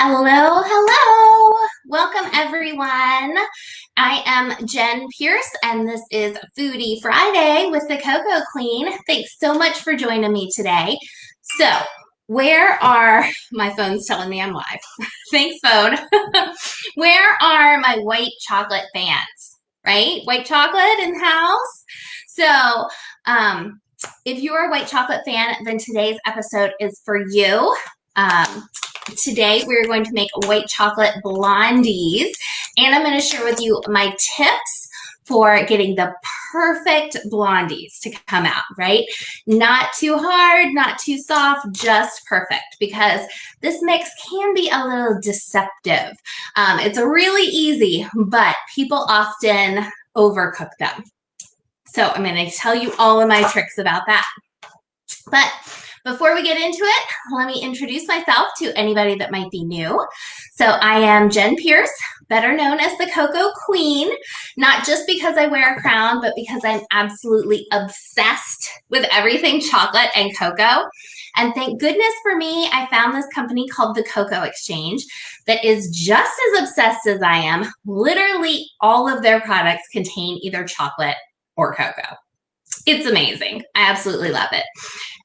Hello, hello. Welcome everyone. I am Jen Pierce and this is Foodie Friday with the Cocoa Queen. Thanks so much for joining me today. So, where are my phone's telling me I'm live? Thanks, phone. Where are my white chocolate fans? Right? White chocolate in the house. So, if you're a white chocolate fan, then today's episode is for you. Today we're going to make white chocolate blondies, and I'm going to share with you my tips for getting the perfect blondies to come out, right? Not too hard, not too soft, just perfect, because this mix can be a little deceptive. It's really easy, but people often overcook them. So I'm going to tell you all of my tricks about that. But before we get into it, let me introduce myself to anybody that might be new. So I am Jen Pierce, better known as the Cocoa Queen, not just because I wear a crown, but because I'm absolutely obsessed with everything chocolate and cocoa. And thank goodness for me, I found this company called the Cocoa Exchange that is just as obsessed as I am. Literally all of their products contain either chocolate or cocoa. It's amazing. I absolutely love it.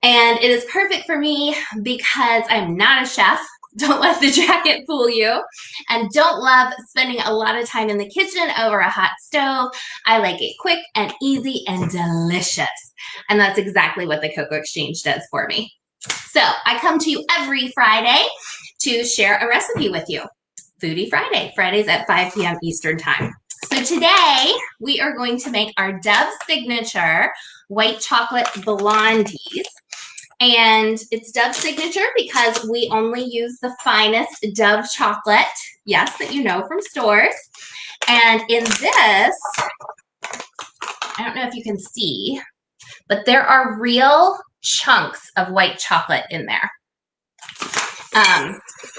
And it is perfect for me because I'm not a chef. Don't let the jacket fool you. And don't love spending a lot of time in the kitchen over a hot stove. I like it quick and easy and delicious. And that's exactly what the Cocoa Exchange does for me. So I come to you every Friday to share a recipe with you. Foodie Friday, Fridays at 5 p.m. Eastern Time. So today we are going to make our Dove Signature white chocolate blondies. And it's Dove Signature because we only use the finest Dove chocolate, yes, that you know from stores. And in this, I don't know if you can see, but there are real chunks of white chocolate in there.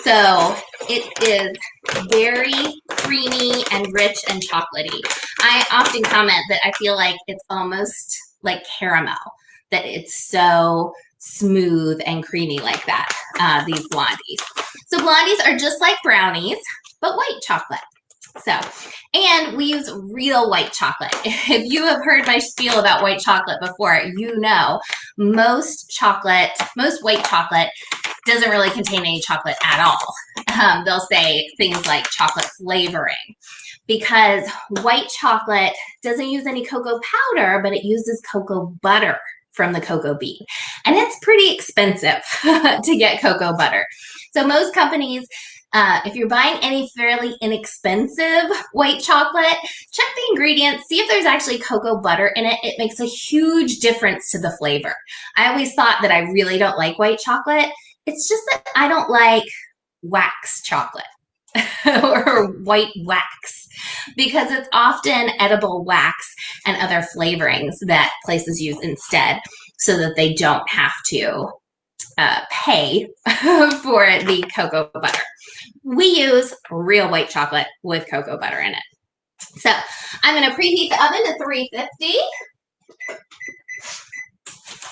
So it is very creamy and rich and chocolatey. I often comment that I feel like it's almost like caramel, that it's so smooth and creamy like that, these blondies. So blondies are just like brownies, but white chocolate. So, and we use real white chocolate. If you have heard my spiel about white chocolate before, you know most white chocolate doesn't really contain any chocolate at all. They'll say things like chocolate flavoring because white chocolate doesn't use any cocoa powder, but it uses cocoa butter from the cocoa bean. And it's pretty expensive to get cocoa butter. So most companies, if you're buying any fairly inexpensive white chocolate, check the ingredients, see if there's actually cocoa butter in it. It makes a huge difference to the flavor. I always thought that I really don't like white chocolate. It's just that I don't like wax chocolate or white wax because it's often edible wax and other flavorings that places use instead so that they don't have to pay for the cocoa butter. We use real white chocolate with cocoa butter in it. So I'm going to preheat the oven to 350.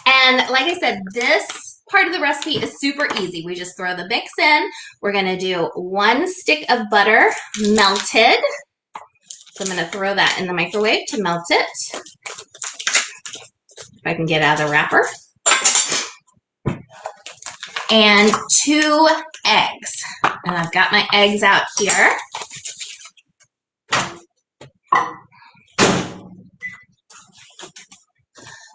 And like I said, this part of the recipe is super easy. We just throw the mix in. We're going to do 1 stick of butter melted. So I'm going to throw that in the microwave to melt it. If I can get out of the wrapper. And 2 eggs. And I've got my eggs out here.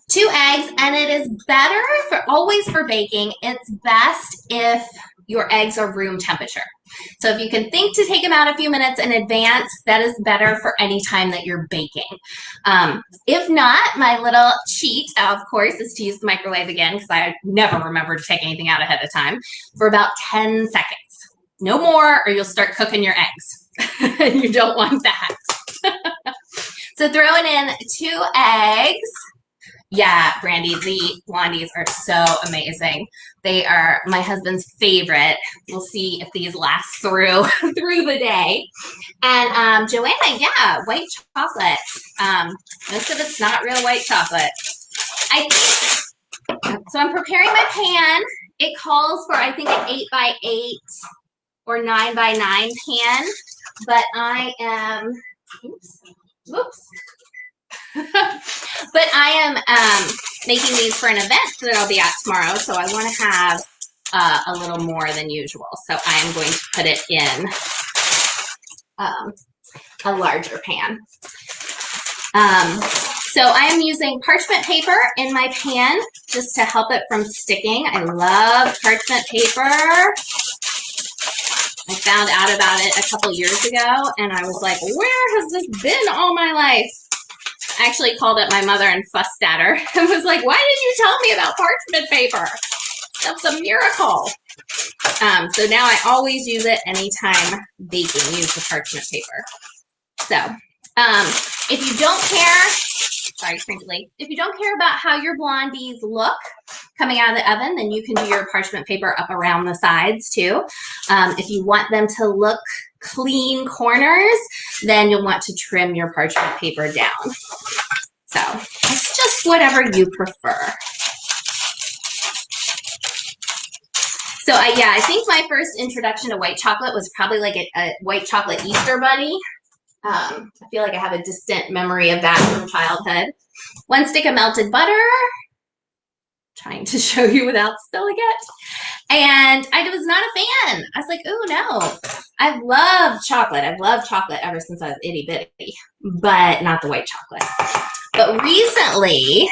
Two eggs, and it is better always for baking. It's best if your eggs are room temperature. So if you can think to take them out a few minutes in advance, that is better for any time that you're baking. If not, my little cheat, of course, is to use the microwave again because I never remember to take anything out ahead of time for about 10 seconds. No more, or you'll start cooking your eggs. And you don't want that. So throwing in 2 eggs. Yeah, Brandy, the blondies are so amazing. They are my husband's favorite. We'll see if these last through the day. And Joanna, yeah, white chocolate. Most of it's not real white chocolate. So I'm preparing my pan. It calls for, I think, an 8 by 8 or 9x9 pan, but I am, whoops. But I am making these for an event that I'll be at tomorrow, so I want to have a little more than usual. So I am going to put it in a larger pan. So I am using parchment paper in my pan just to help it from sticking. I love parchment paper. I found out about it a couple years ago, and I was like, where has this been all my life? I actually called up my mother and fussed at her and was like, why didn't you tell me about parchment paper? That's a miracle. So now I always use it anytime baking, use the parchment paper. So if you don't care, sorry, crinkly, if you don't care about how your blondies look coming out of the oven, then you can do your parchment paper up around the sides too. If you want them to look clean corners, then you'll want to trim your parchment paper down. So it's just whatever you prefer. So I think my first introduction to white chocolate was probably like a white chocolate Easter bunny. I feel like I have a distant memory of that from childhood. 1 stick of melted butter. Trying to show you without spilling it. And I was not a fan. I was like, oh no. I love chocolate. I've loved chocolate ever since I was itty bitty, but not the white chocolate. But recently,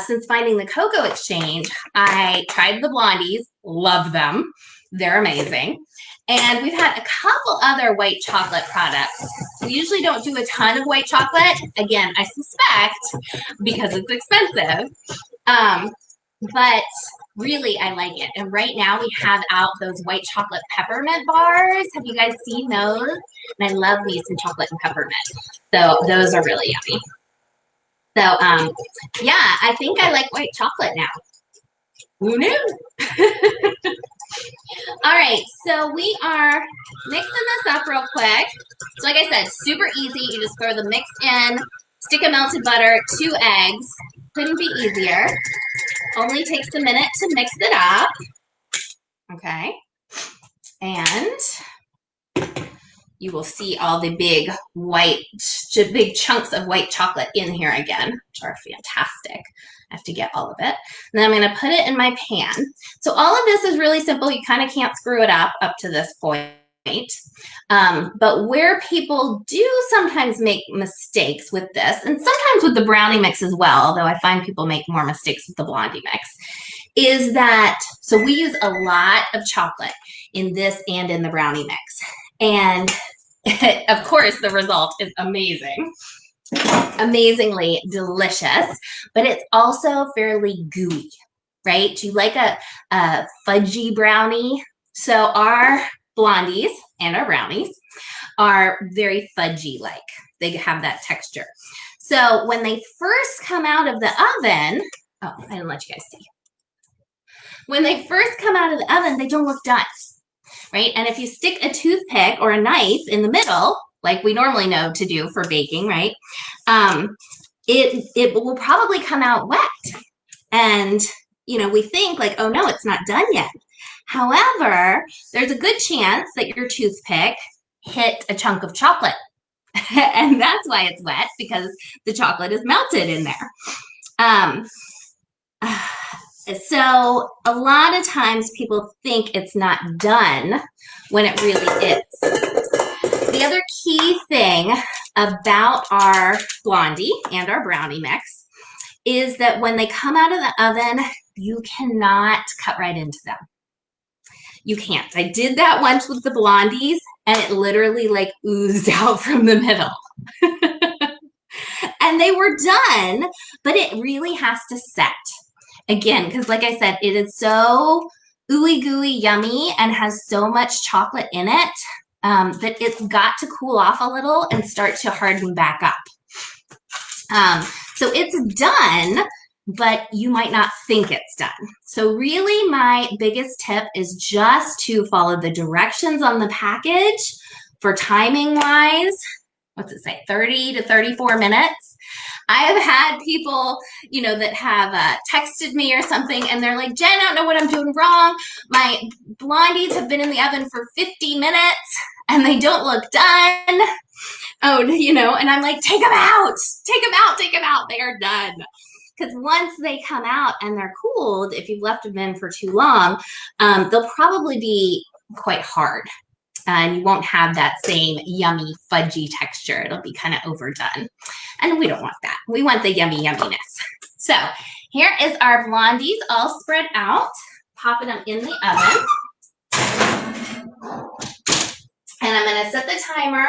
since finding the Cocoa Exchange, I tried the Blondies, love them. They're amazing. And we've had a couple other white chocolate products. We usually don't do a ton of white chocolate. Again, I suspect because it's expensive. But really, I like it. And right now we have out those white chocolate peppermint bars. Have you guys seen those? And I love me some chocolate and peppermint. So those are really yummy. So, yeah, I think I like white chocolate now. Who knew? All right, so we are mixing this up real quick. So like I said, super easy. You just throw the mix in, stick of melted butter, 2 eggs. Couldn't be easier. Only takes a minute to mix it up. Okay. And you will see all the big chunks of white chocolate in here again, which are fantastic. I have to get all of it. And then I'm going to put it in my pan. So all of this is really simple. You kind of can't screw it up to this point. But where people do sometimes make mistakes with this, and sometimes with the brownie mix as well, although I find people make more mistakes with the Blondie mix, is that, so we use a lot of chocolate in this and in the brownie mix. And of course, the result is amazing. Amazingly delicious, but it's also fairly gooey, right? Do you like a fudgy brownie? So our Blondies and our brownies are very fudgy-like. They have that texture. So when they first come out of the oven, oh, I didn't let you guys see. When they first come out of the oven, they don't look done, right? And if you stick a toothpick or a knife in the middle, like we normally know to do for baking, right? It will probably come out wet. And, you know, we think like, oh no, it's not done yet. However, there's a good chance that your toothpick hit a chunk of chocolate. And that's why it's wet, because the chocolate is melted in there. So a lot of times people think it's not done when it really is. The other key thing about our Blondie and our brownie mix is that when they come out of the oven, you cannot cut right into them. You can't. I did that once with the Blondies, and it literally like oozed out from the middle. And they were done, but it really has to set. Again, because like I said, it is so ooey gooey yummy and has so much chocolate in it that it's got to cool off a little and start to harden back up. So it's done, but you might not think it's done. So really my biggest tip is just to follow the directions on the package for timing wise. What's it say? 30 to 34 minutes. I have had people, that have texted me or something, and they're like, Jen, I don't know what I'm doing wrong. My blondies have been in the oven for 50 minutes and they don't look done. Oh, and I'm like, take them out, take them out, take them out. They are done. Because once they come out and they're cooled, if you've left them in for too long, they'll probably be quite hard. And you won't have that same yummy, fudgy texture. It'll be kind of overdone. And we don't want that. We want the yummy yumminess. So here is our blondies all spread out. Popping them in the oven. And I'm going to set the timer.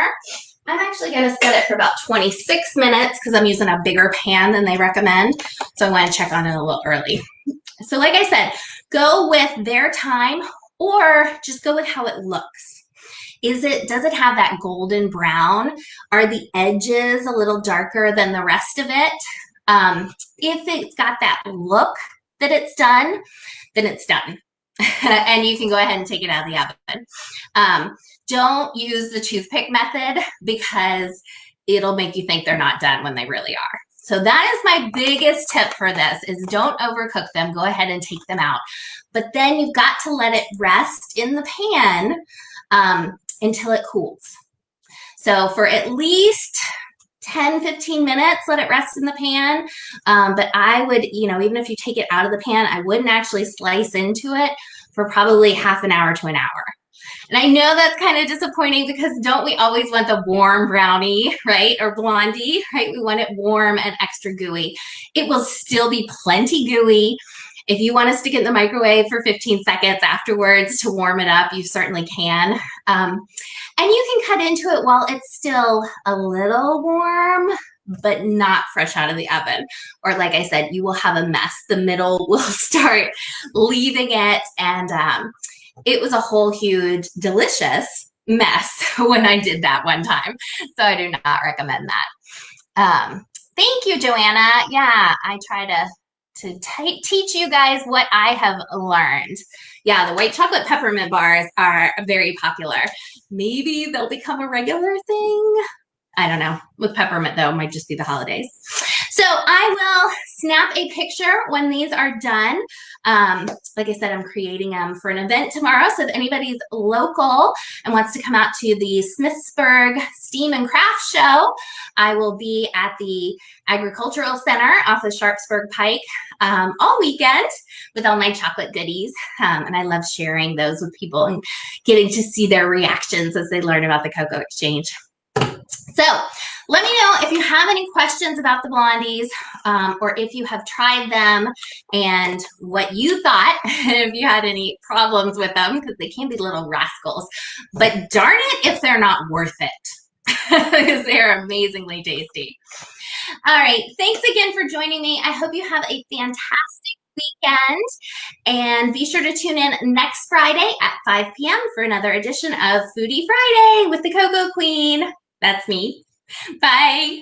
I'm actually going to set it for about 26 minutes because I'm using a bigger pan than they recommend. So I want to check on it a little early. So like I said, go with their time or just go with how it looks. Does it have that golden brown? Are the edges a little darker than the rest of it? If it's got that look that it's done, then it's done. And you can go ahead and take it out of the oven. Don't use the toothpick method because it'll make you think they're not done when they really are. So that is my biggest tip for this is don't overcook them. Go ahead and take them out. But then you've got to let it rest in the pan until it cools. So for at least 10, 15 minutes, let it rest in the pan. But I would, even if you take it out of the pan, I wouldn't actually slice into it for probably half an hour to an hour. And I know that's kind of disappointing because don't we always want the warm brownie, right? Or blondie, right? We want it warm and extra gooey. It will still be plenty gooey. If you want to stick it in the microwave for 15 seconds afterwards to warm it up, you certainly can. And you can cut into it while it's still a little warm, but not fresh out of the oven. Or like I said, you will have a mess. The middle will start leaving it. And it was a whole huge, delicious mess when I did that one time. So I do not recommend that. Thank you, Joanna. Yeah, I try to teach you guys what I have learned. Yeah, the white chocolate peppermint bars are very popular. Maybe they'll become a regular thing. I don't know. With peppermint, though, it might just be the holidays. So I will snap a picture when these are done. Like I said, I'm creating them for an event tomorrow. So if anybody's local and wants to come out to the Smithsburg Steam and Craft Show, I will be at the Agricultural Center off the Sharpsburg Pike all weekend with all my chocolate goodies. And I love sharing those with people and getting to see their reactions as they learn about the Cocoa Exchange. So let me know if you have any questions about the blondies or if you have tried them and what you thought, if you had any problems with them, because they can be little rascals. But darn it if they're not worth it, because they're amazingly tasty. All right, thanks again for joining me. I hope you have a fantastic weekend, and be sure to tune in next Friday at 5 p.m. for another edition of Foodie Friday with the Cocoa Queen. That's me. Bye.